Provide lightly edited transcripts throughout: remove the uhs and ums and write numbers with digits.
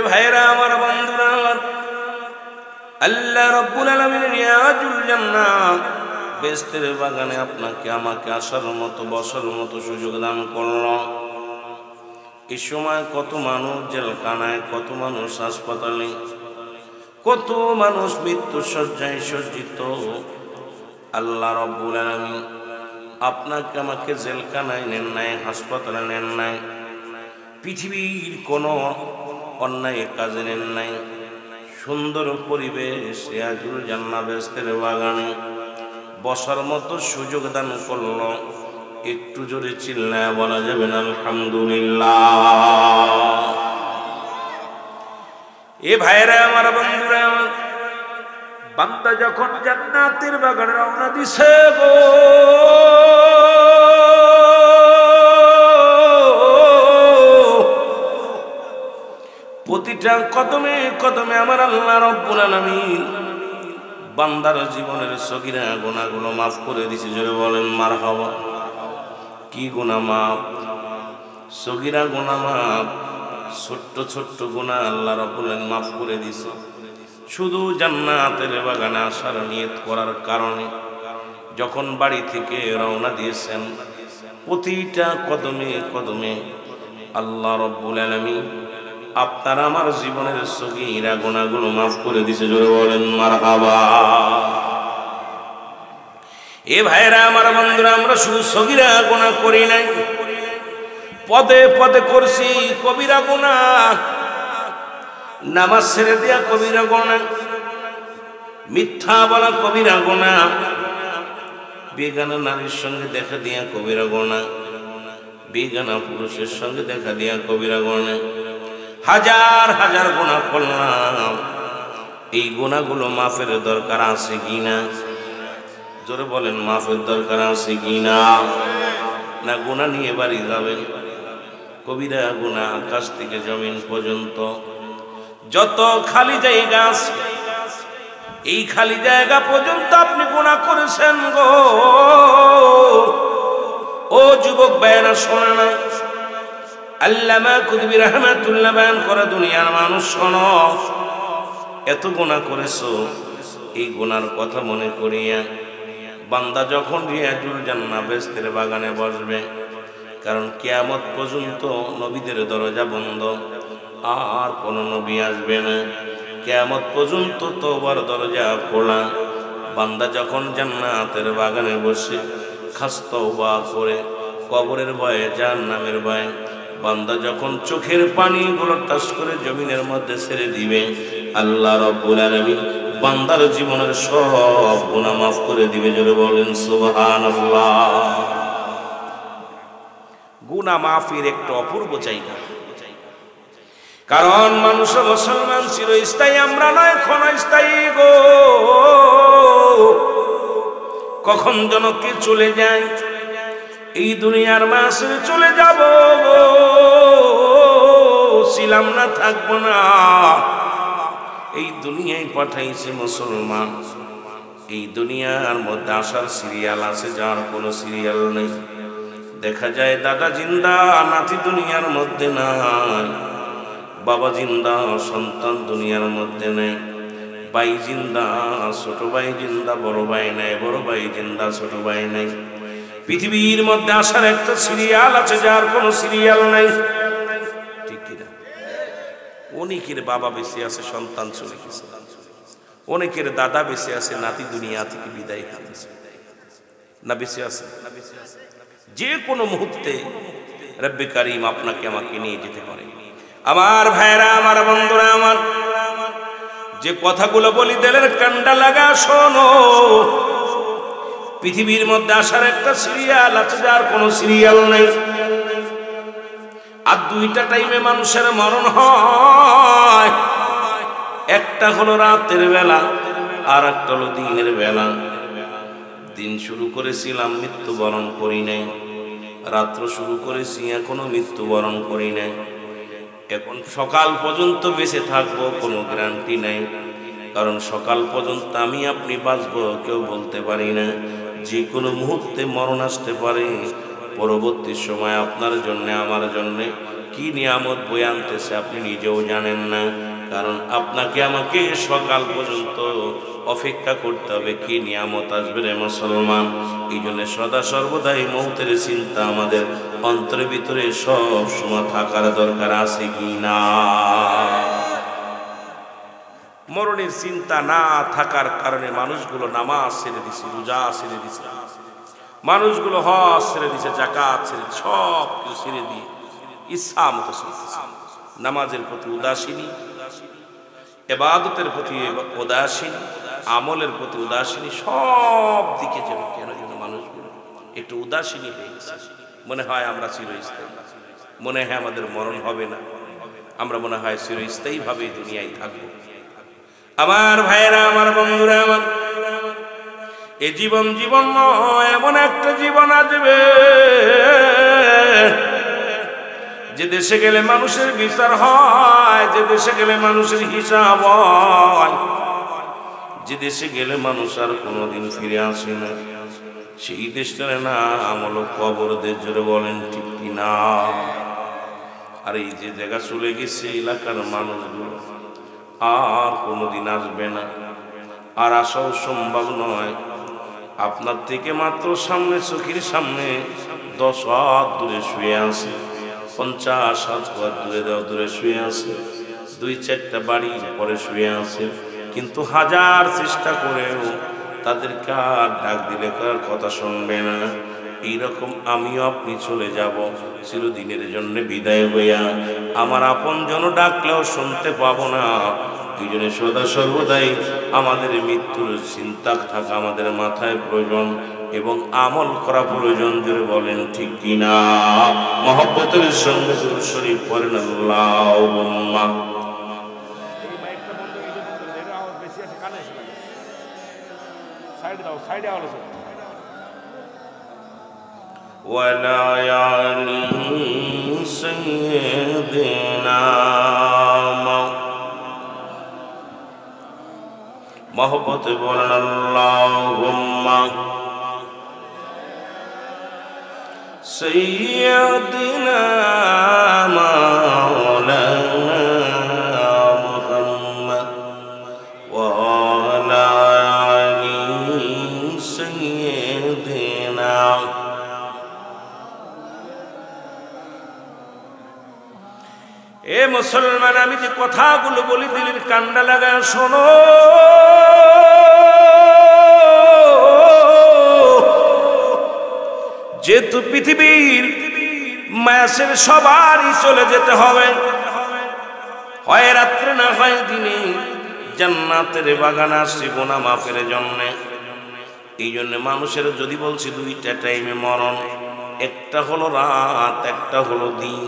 ভাইরা আমার, বন্ধুরা, আল্লাহ রাব্বুল আলামিন রিয়াজুল জান্নাহ বেহেশতের বাগানে আপনাকে আমাকে আসার মতো বসার মতো সুযোগ দান করল। এই সময় কত মানুষ জেলখানায়, কত মানুষ হাসপাতালে, কত মানুষ মৃত্যু শয্যায় সজ্জিত। আল্লাহ রাব্বুল আলামিন আপনাকে আমাকে জেলখানায় নেন নাই, হাসপাতালে নেন নাই, পৃথিবীর কোনো অন্যায় কাজে নেন নাই। সুন্দর পরিবেশ রিয়াজুল জান্নাহ বেহেশতের বাগানে বসার মতো সুযোগ দান করল। একটু জোরে চিল্লায় বলা যাবে না আলহামদুলিল্লাহ? এ ভাইরা আমার, বন্ধুরা আমার, বান্দা যখন জান্নাতের বাগানে রওনা দিছে গো, প্রতিটা কদমে কদমে আমার আল্লাহ রাব্বুল আলামিন বান্দার জীবনের সগীরা গুনাহগুলো মাফ করে দিয়েছে। জোরে বলেন মারহাবা। কি গুনাহ মাফ? সগীরা গুনাহ মাফ, ছোট্ট ছোট্ট গুনাহ আল্লাহ রাব্বুল আলামিন মাফ করে দিয়েছে। শুধু জান্নাতের বাগানে আসার নিয়ত করার কারণে যখন বাড়ি থেকে রওনা দিয়েছেন, প্রতিটা কদমে কদমে আল্লাহ রাব্বুল আলামিন আপনার আমার জীবনের সগীরা গুনাহগুলো মাফ করে দিয়েছে। জোরে বলেন মারহাবা। এ ভাইরা আমার, বন্ধুরা, আমরা শুধু সগীরা গুনাহ করি নাই, পদে পদে করছি কবিরা গুনাহ। নামাজ ছেড়ে দেয়া কবিরা গুনাহ, মিথ্যা বলা কবিরা গুনাহ, বেগানা নারীর সঙ্গে দেখা দিয়া কবিরা গুনাহ, বেগানা পুরুষের সঙ্গে দেখা দিয়া কবিরা গুনাহ। হাজার হাজার গুনাহ করলাম। এই গুনাহগুলো মাফের দরকার আছে কিনা? জোরে বলেন, মাফের দরকার আছে কিনা? না গুনাহ নিয়ে বাড়ি যাবেন? কবিরা গুনাহ আকাশ থেকে জমিন পর্যন্ত যত খালি জায়গা আছে, এই খালি জায়গা পর্যন্ত আপনি গুনাহ করেছেন গো। ও যুবক ভাইরা, শোনে না, আল্লামা কুতুবী রাহমাতুল্লাহ বয়ান করে, দুনিয়ার মানুষ শোনো, এত গুনাহ করেছো, এই গুনার কথা মনে করিয়া বান্দা যখন রিয়াজুল জান্নাহ বেহেশতের বাগানে বসবে, কারণ কিয়ামত পর্যন্ত নবীদের দরজা বন্ধ, আর কোন নবী আসবে না। কিয়ামত পর্যন্ত তওবার দরজা খোলা। বান্দা যখন জান্নাতের বাগানে বসে খাস তওবা করে, কবরের ভয়ে, জাহান্নামের ভয়ে, বান্দা যখন চোখের পানিগুলো টাস করে জমিনের মধ্যে ছেড়ে দিবে, আল্লাহ রাব্বুল আলামিন বান্দার জীবনের সব গুনাহ মাফ করে দিবে। জোরে বলেন সুবহানাল্লাহ। গুনাহ মাফের একটা অপূর্ব জায়গা। কারণ মানুষ মুসলমান চিরস্থায়ী, আমরা নয় ক্ষণস্থায়ী গো। কখন যেন কে চলে যায়, এই দুনিয়ার মাঝে চলে যাব গো, ছিলাম না, থাকবো না। এই দুনিয়ায় পাঠাইছে মুসলমান। এই দুনিয়ার মধ্যে আসার সিরিয়াল আছে, যার কোনো সিরিয়াল নেই। দেখা যায় দাদা জিন্দা, নাতি দুনিয়ার মধ্যে নাই, বাবা জিন্দা, সন্তান দুনিয়ার মধ্যে নেই, ভাই জিন্দা, ছোট ভাই জিন্দা, বড় ভাই নাই, বড় ভাই জিন্দা, ছোট ভাই নাই। পৃথিবীর মধ্যে আসার একটা সিরিয়াল আছে, যার কোনো সিরিয়াল নাই। ঠিক কিনা? অনেকের বাবা বেঁচে আছে, সন্তান চলে গেছে। অনেকের দাদা বেঁচে আছে, নাতি দুনিয়া থেকে বিদায় হয়েছে। না বেঁচে আছে? যে কোনো মুহূর্তে রব্বে কারীম আপনাকে আমাকে নিয়ে যেতে পারে। আমার ভাইরা আমার, বন্ধুরা আমার, যে কথাগুলো বলি দিলের কান্ডা লাগা শোনো। পৃথিবীর মধ্যে আসার একটা সিরিয়াল আছে, যার কোনো সিরিয়াল নাই। আর দুইটা টাইমে মানুষের মরণ হয়, একটা হলো রাতের বেলা, আর একটা হলো দিনের বেলা। দিন শুরু করেছিলাম, মৃত্যুবরণ করি নাই। রাত্র শুরু করেছি, এখনো মৃত্যুবরণ করি নাই। এখন সকাল পর্যন্ত বেঁচে থাকবো, কোনো গ্যারান্টি নাই। কারণ সকাল পর্যন্ত আমি আপনি বাঁচবো কেউ বলতে পারি না। যে কোনো মুহূর্তে মরণ আসতে পারে। পরবর্তী সময় আপনার জন্য, আমার জন্য কি নিয়ামত বয়ে আনতেছে আপনি নিজেও জানেন না। কারণ আপনাকে আমাকে সকাল পর্যন্ত অপেক্ষা করতে হবে কি নিয়ামত আসবে রে মুসলমান। এই জন্য সদা সর্বদাই মৌতের চিন্তা আমাদের অন্তরের ভিতরে সব সময় থাকার দরকার আছে কি না। মরণের চিন্তা না থাকার কারণে মানুষগুলো নামাজ ছেড়ে দিছে, রোজা ছেড়ে দিছে, মানুষগুলো হজ ছেড়ে দিছে, যাকাত ছেড়ে দিছে, সব কিছু ছেড়ে দিয়ে ইচ্ছা মতো চলতেছে। নামাজের প্রতি উদাসীনী, ইবাদতের প্রতি উদাসীনী, আমলের প্রতি উদাসীনী, সব দিকে যেন কেন যেন মানুষগুলো একটু উদাসীনী হয়ে গেছে। মনে হয় আমরা চিরস্থায়ী, মনে হয় আমাদের মরণ হবে না, আমরা মনে হয় চিরস্থায়ী ভাবে দুনিয়ায় থাকবো। আমার ভাইয়েরা, আমার বন্ধুরা, আমার এই জীবন জীবন নয়, এমন একটা জীবন আসবে যে দেশে গেলে মানুষের বিচার হয়, যে দেশে গেলে মানুষের হিসাব হয়, যে দেশে গেলে মানুষ আর কোনোদিন ফিরে আসে না। সেই দেশটার নাম হলো কবর দেশ। জোরে বলেন ঠিক কিনা? আর এই যে জায়গা চলে গেছে এলাকার মানুষগুলো আর কোনোদিন আসবে না, আর আসাও সম্ভব নয়। আপনার থেকে মাত্র সামনে, চোখের সামনে 10 হাত দূরে শুয়ে আছে, 50 হাত দূরে শুয়ে আছে, 2-4টা বাড়ি পরে শুয়ে আছে। কিন্তু হাজার চেষ্টা করেও তাদেরকে আর ডাক দিলে কার কথা শুনবে না। এইরকম আমিও আপনি চলে যাব চিরদিনের জন্য বিদায় হইয়া। আমার আপন জন ডাকলেও শুনতে পাবো না। এই জন্য সদা সর্বদাই আমাদের মৃত্যুর চিন্তা থাকা আমাদের মাথায় প্রয়োজন এবং আমল করা প্রয়োজন। জোরে বলেন ঠিক কিনা? মহব্বতের সঙ্গে দুরূদ শরীফ পড়েন আল্লাহুম্মা। ওয়ালা আলি সাইয়্যিদিনা, মহব্বতে বলেন আল্লাহুম্মা সাইয়্যিদিনা মাওলানা মুহাম্মদ ওয়া আলা আলি সাইয়্যিদিনা। এ মুসলমান, আমি যে কথাগুলো বলি দিলের কান্ডা লাগা শোনো। যেহেতু পৃথিবীর মায়াসের সবারই চলে যেতে হবে, হয় রাত্রে না হয় দিনে। জান্নাতের বাগান আসছে গুনাহ মাফের জন্য। এই জন্য মানুষের যদি বলছি 2টা টাইমে মরণ, একটা হলো রাত, একটা হলো দিন।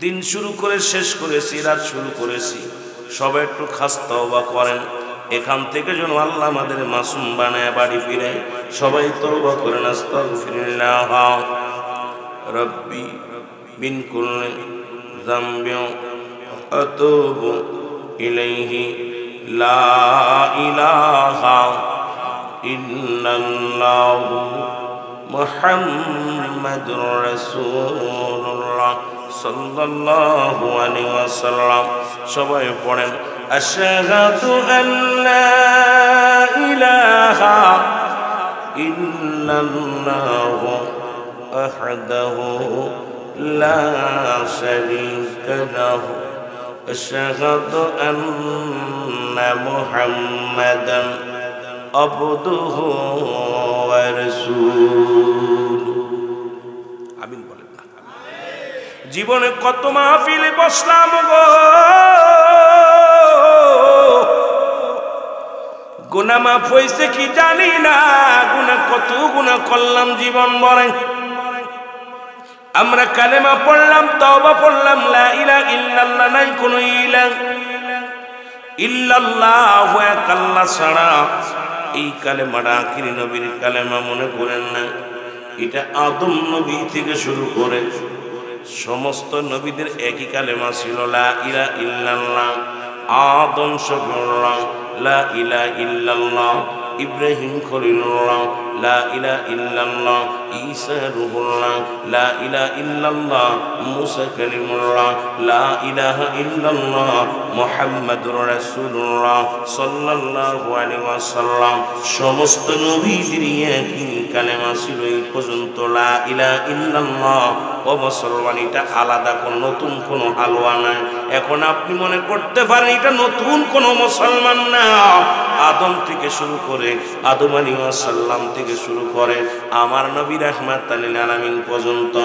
দিন শুরু করে শেষ করেছি, রাত শুরু করেছি। সবাই একটু খাস তওবা করেন, এখান থেকে যেন আল্লাহ আমাদের মাসুম বানায় বাড়ি ফিরে। সবাই তওবা করেন, আস্তাগফিরুল্লাহ রব্বি মিন কুল্লি যামবিন আতুবু ইলাইহি লা ইলাহা ইল্লাল্লাহু মুহাম্মাদুর রাসূলুল্লাহ সাল্লাল্লাহু আলাইহি ওয়াসাল্লাম। সবাই পড়েন আশহাদু আল্লা ইলাহা ইল্লাল্লাহু ওয়াহদাহু লা শারীকা লাহু আশহাদু আন্না মুহাম্মাদান আবদুহু ওয়া রাসূলুহু। আমিন বলেন না? জীবনে কত মাহফিলে বসলাম গো, গুনাহ মাফ হইছে কি জানি না। কত গুনাহ করলাম জীবন ভরে। আমরা কালেমা পড়লাম, তওবা পড়লাম, লা ইলাহা ইল্লাল্লাহ, নাই কোনো ইলাহা ইল্লাল্লাহ এক আল্লাহ ছাড়া। এই কালেমাটা আখিরি নবীর কালেমা, মনে করেন না? এটা আদম নবী থেকে শুরু করে সমস্ত নবীদের একই কালেমা ছিল, লা ইলাহা ইল্লাল্লাহ। আদম শফিউল্লাহ লা ইলাহা ইল্লাল্লাহ, ইব্রাহিম খলিলুল্লাহ, লা ইলাহা ইল্লাল্লাহ ঈসা রূহুল্লাহ, লা ইলাহা ইল্লাল্লাহ মুসা কালিমুল্লাহ, লা ইলাহা ইল্লাল্লাহ মুহাম্মাদুর রাসূলুল্লাহ সাল্লাল্লাহু আলাইহি ওয়াসাল্লাম। সমস্ত নবীদের একই কালেমা ছিল এই পর্যন্ত, লা ইলাহা ইল্লাল্লাহ। ও মুসলমান, এটা আলাদা কোনো নতুন কোনো হালুয়া নাই। এখন আপনি মনে করতে পারেন এটা নতুন কোনো মুসলমান না। আদম থেকে শুরু করে, আদম আলাইহিস সালাম থেকে শুরু করে আমার নবী রাহমাতুল লিল আলামিন পর্যন্ত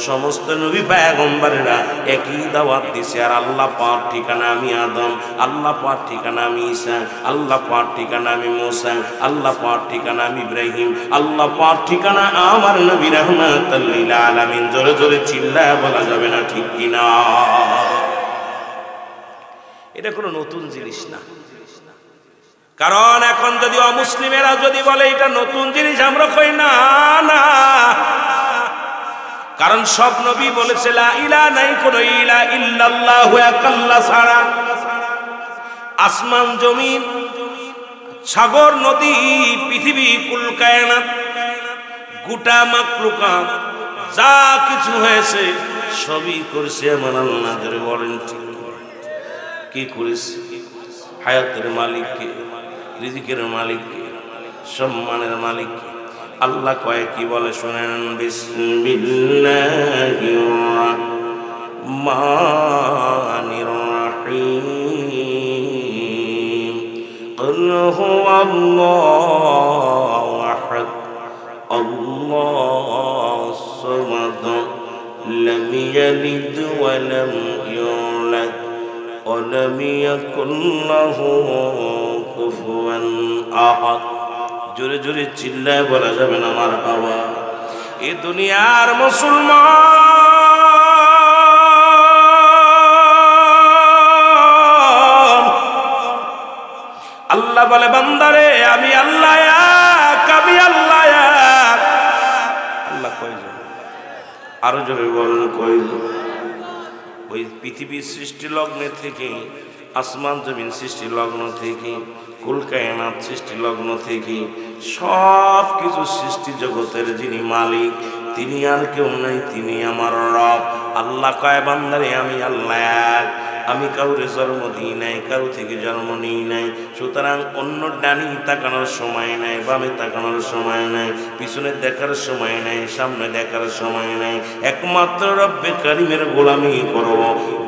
সমস্ত নবী পয়গম্বরেরা একই দাওয়াত দিছে। আর আল্লাহ পাক ঠিকানা আমি আদম, আল্লাহ পাক ঠিকানা আমি ঈসা, আল্লাহ পাক ঠিকানা আমি মুসা, আল্লাহ পাক ঠিকানা আমি ইব্রাহিম, আল্লাহ পাক ঠিকানা আমার নবী রাহমাতুল লিল আলামিন। জোরে জোরে চিল্লায় বলা যাবে না, ঠিক কিনা? এটা কোনো নতুন জিনিস না। কারণ এখন যদি অমুসলিমেরা যদি বলে এটা নতুন জিনিস, আমরা কই না না, কারণ সব নবী বলেছে লা ইলাহা নাই কোনো ইলাহা ইল্লাল্লাহু এক আল্লাহ ছাড়া। আসমান জমিন সাগর নদী পৃথিবী কুল কায়নাত গোটা মাখলুকাত যা কিছু হয়েছে সবই করেছে আমার আল্লাহ। ধরে বলেন কি করেছে? হায়াতের মালিক কে? রিজিকের মালিক কে? সম্মানের মালিক কে? আল্লাহ কয় কি বলে শুনেন, বিসমিল্লাহির রাহমানির রাহিম। কুল হুয়াল্লাহু আহাদ আল্লাহুস সামাদ লাম ইয়ালিদ ওয়া লাম ইউলাদ ওয়া লাম ইয়াকুল লাহু কুফুয়ান আহাদ। জোরে জোরে চিল্লায় বলা যাবে না মারহাবা। এই দুনিয়ার মুসলমান আল্লাহ বলে বান্দারে আমি আল্লাহ এক, আমি আল্লাহ এক। আল্লাহ কয়জন? আরো জোরে বলেন কয়জন? ওই পৃথিবীর সৃষ্টি লগ্নে থেকে, আসমান জমিন সৃষ্টি লগ্ন থেকে, কুল কায়নাত সৃষ্টি লগ্ন থেকে সব কিছু সৃষ্টি জগতের যিনি মালিক তিনি আর কেউ নাই, তিনি আমার রব। আল্লাহ কয় বান্দারে আমি আল্লাহ এক, আমি কাউরে জন্ম দিই নাই, কারো থেকে জন্ম নিই নাই। সুতরাং অন্য ডানি তাকানোর সময় নাই, বামে তাকানোর সময় নাই, পিছনে দেখার সময় নাই, সামনে দেখার সময় নাই। একমাত্র রব্বে কারিমের গোলামি করব,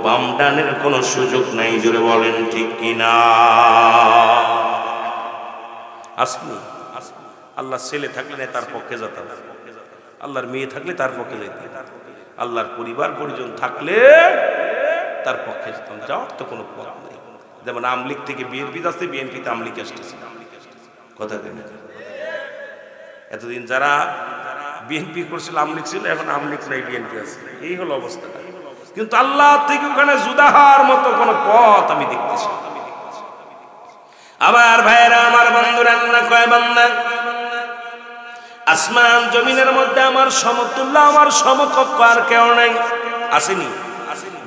বাম ডানের কোনো সুযোগ নাই। জোরে বলেন ঠিক কিনা? আসলে আল্লাহর ছেলে থাকলে তার পক্ষে যেতাম, আল্লাহর মেয়ে থাকলে তার পক্ষে যেতাম, আল্লাহর পরিবার পরিজন থাকলে তার পক্ষে যেতাম। যাওয়ার তো কোনো পথ নেই। যেমন আমলিগ থেকে বিএনপি যাচ্ছে, বিএনপিতে আমলিগ আসতেছে। কথা কেন? এতদিন যারা বিএনপি করছিল আমলিগ ছিল, এখন আমলিগ নাই বিএনপি আছে, এই হলো অবস্থাটা। কিন্তু আল্লাহ থেকে ওখানে জুদাহার মতো কোনো পথ আমি দেখতেছি। আমার ভাইয়েরা, আমার বন্ধুরা, আল্লাহ কয় বান্দা আসমান জমিনের মধ্যে আমার সমতুল্য, আমার সমকক্ষ আর কেউ নাই। আসেনি?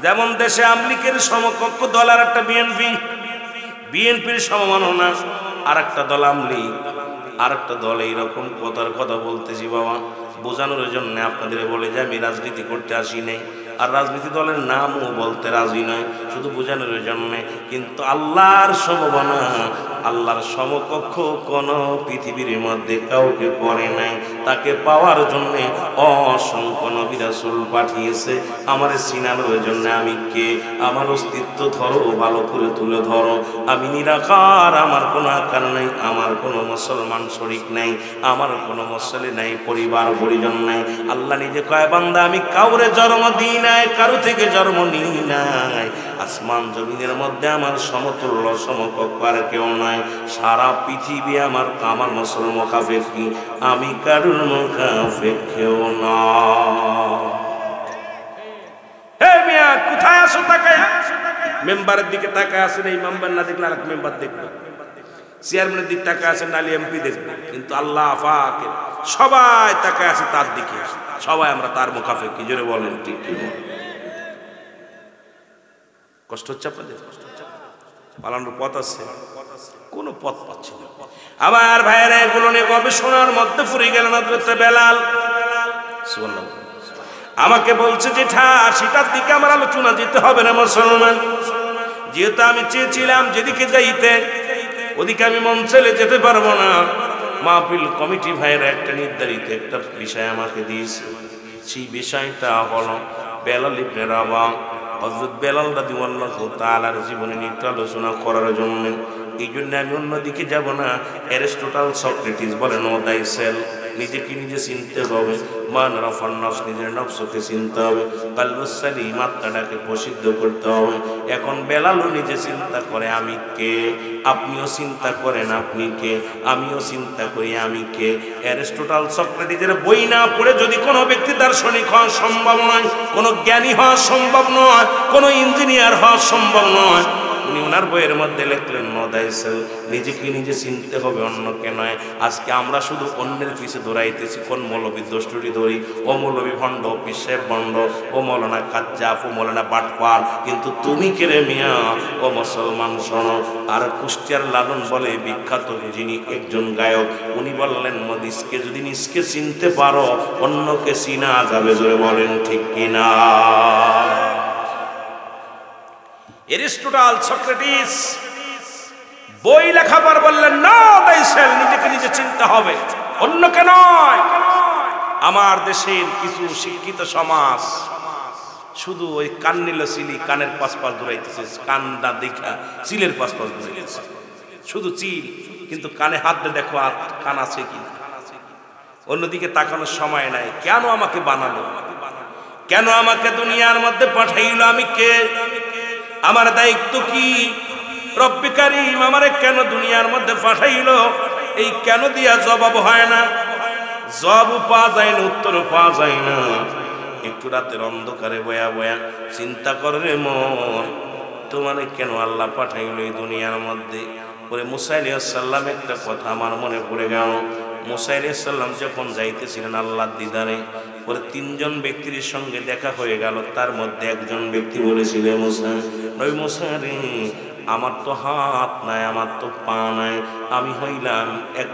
যেমন দেশে আমলিকের সমকক্ষ দল আর একটা বিএনপি, বিএনপির সমমাননা আর একটা দল আমলিক, আর একটা দল। এইরকম কথার কথা বলতেছি বাবা, বোঝানোর জন্য আপনাদের বলে যে আমি রাজনীতি করতে আসি নাই, আর রাজনীতি দলের নামও বলতে রাজি নয়, শুধু বোঝানোর জন্যে। কিন্তু আল্লাহর সমবনা, আল্লাহর সমকক্ষ কোন পৃথিবীর মধ্যে কাউকে করে নাই। তাকে পাওয়ার জন্য অসংখ্য নবী রাসূল পাঠিয়েছে। আমার চিনানোর জন্য আমি কে, আমার অস্তিত্ব ধরো, ভালো করে তুলে ধরো। আমি নিরাকার, আমার কোনো আকার নাই, আমার কোনো মুসলমান শরীক নাই, আমার কোনো মুসলি নাই, পরিবার পরিজন নাই। আল্লাহ নিজে কয় বান্দা আমি কাউরে জন্ম দিই নাই, কারো থেকে জন্ম নিই নাই। আসমান জমিনের মধ্যে আমার সমতুল্য সমকক্ষ আর কেউ নাই। সারা পৃথিবী আমার মুসলমান মুখাফেক কি, আমি কারুর মুখাফেক কেউ না। হে মিয়া, কোথায় আছো? তাকায় মেম্বারের দিকে তাকায় আছেন, এই মেম্বার না দেখলে আরেক মেম্বার দেখবে, চেয়ারম্যানের দিকে তাকায় আছেন, নালি এমপি দেখবে। কিন্তু আল্লাহ পাকের সবাই তাকায় আছে তার দিকে, সবাই আমরা তার মুখাফেক। কি জোরে বলেন ঠিক কি? কষ্ট হচ্ছে আপনাদের? পালানোর পথ আছে? কোনো পথ পাচ্ছি না। আমার ভাইয়েরা এগুলো নিয়ে গবেষণার মধ্যে পড়ে গেলেন হযরত বেলাল। সুবহানাল্লাহ। আমাকে বলছে যে সেটার দিকে আমার আলোচনা যেতে হবে না মুসলমান, যেহেতু আমি চেয়েছিলাম যেদিকে যাইতে ওদিকে আমি মন চাইলে যেতে পারবো না। মাহফিল কমিটি ভাইয়েরা একটা নির্ধারিত একটা বিষয় আমাকে দিয়েছে, সেই বিষয়টা হলো বেলাল ইবনে রাবাহ। হযরত বেলাল রাদিয়াল্লাহু তাআলার জীবনে নিয়ে একটু আলোচনা করার জন্য, এই জন্য আমি অন্যদিকে যাব না। অ্যারিস্টটল সক্রেটিস বলেন ও দাইসেল, নিজেকে নিজে চিনতে হবে। মান রাফান নফস, নিজের নফসকে চিনতে হবে। কালবুস সালিম, আত্মাটাকে প্রসিদ্ধ করতে হবে। এখন বেলালও নিজে চিন্তা করে আমি কে, আপনিও চিন্তা করেন আপনি কে, আমিও চিন্তা করি আমি কে। অ্যারিস্টটল সক্রেটিসের বই না পড়ে যদি কোনো ব্যক্তি দার্শনিক হওয়া সম্ভব নয়, কোনো জ্ঞানী হওয়া সম্ভব নয়, কোনো ইঞ্জিনিয়ার হওয়া সম্ভব নয়। উনি ওনার বইয়ের মধ্যে লিখলেন নো দাইসেল, নিজেকে নিজে চিনতে হবে, অন্যকে নয়। আজকে আমরা শুধু অন্যের পিছে দৌড়াইতেছি, কোন মৌলবী দোষটি ধরি, ও মৌলবী ভণ্ড, পিসের ভণ্ড, ও মৌলানা কাজ্জাব, ও মৌলানা বাটপার। কিন্তু তুমি কেড়ে মিয়া, ও মুসলমান শোনো। আর কুষ্টিয়ার লালন বলে বিখ্যাত যিনি একজন গায়ক, উনি বললেন মদিসকে যদি নিজকে চিনতে পারো, অন্যকে চিনা যাবে। জোরে বলেন ঠিক কিনা? অ্যারিস্টটল সক্রেটিস বই লেখাবার বললেন না দাইসেল, নিজেকে নিজে চিনতে হবে, অন্যকে নয়। আমার দেশের কিছু শিক্ষিত সমাজ শুধু ওই কান নিল চিলি, কানের পাশপাশ দৌড়াইতেছে, কান না দেখা চিলের পাশপাশ দৌড়াইতেছে, শুধু চিল, কিন্তু কানে হাত দিয়ে দেখো আর কান আছে কি। অন্যদিকে তাকানোর সময় নাই। কেন আমাকে বানালো? কেন আমাকে দুনিয়ার মধ্যে পাঠাইলো? আমি কে? আমার দায়িত্ব কি? রব্বে কারীম আমারে কেন দুনিয়ার মধ্যে পাঠাইলো? এই কেন দিয়া জবাব হয় না, জবাব পাওয়া যায় না, উত্তর পাওয়া যায় না। একটু রাতের অন্ধকারে বয়া বয়া চিন্তা করে রে মন, তোমারে কেন আল্লাহ পাঠাইলো এই দুনিয়ার মধ্যে? পরে মুসা আলাইহিস সালাম একটা কথা আমার মনে পড়ে গেল। মুসা আলাইহিস সালাম যখন যাইতেছিলেন আল্লাহর দিদারে, পরে তিনজন ব্যক্তির সঙ্গে দেখা হয়ে গেল। তার মধ্যে একজন ব্যক্তি বলেছিলেন মুসা, নবী মুসা রে, আমার তো হাত নাই, আমার তো পা নাই, আমি হইলাম এক